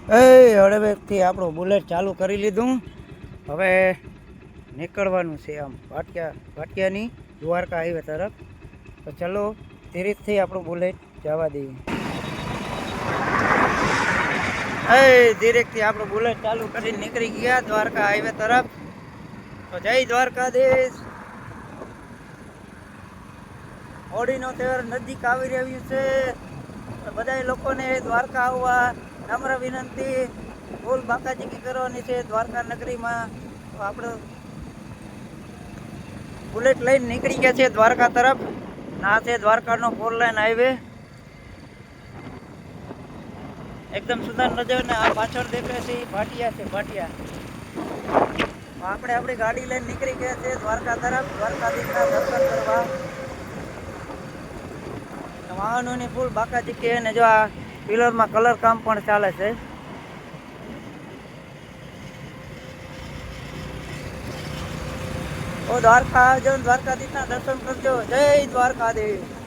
હળવેકથી આપણું બુલેટ ચાલુ કરી લીધું. હવે નીકળવાનું છે આમ ભાટિયાની દ્વારકા હાઈવે તરફ. તો ચલો ધીરેથી આપણું બુલેટ જવા દઈએ. ધીરેથી આપણું બુલેટ ચાલુ કરીને નીકળી ગયા દ્વારકા હાઈવે તરફ. તો જય દ્વારકાધીશ. હોળીનો તહેવાર નજીક આવી રહ્યું છે. બધા લોકોને દ્વારકા આવવા નમ્ર વિનંતી. ફૂલ બાકાચીકી કરવાની છે દ્વારકા નગરીમાં. તો આપણે બુલેટ લઈને નીકળી ગયા છે દ્વારકા તરફ. આ છે દ્વારકાનો 4 લાઈન હાઈવે. એકદમ સુંદર નજર ને આ પાછળ દેખાય છે ભાટિયા છે ભાટિયા. આપણે આપણી ગાડી લઈને નીકળી ગયા છે દ્વારકા તરફ દ્વારકાધીશના દર્શન કરવા. વાહનોની ફૂલ બાકાચીકી અને જો આ પિલરમાં કલર કામ પણ ચાલે છે. ઓ દ્વારકા આવજો દ્વારકાધીશના દર્શન કરજો. જય દ્વારકાધીશ.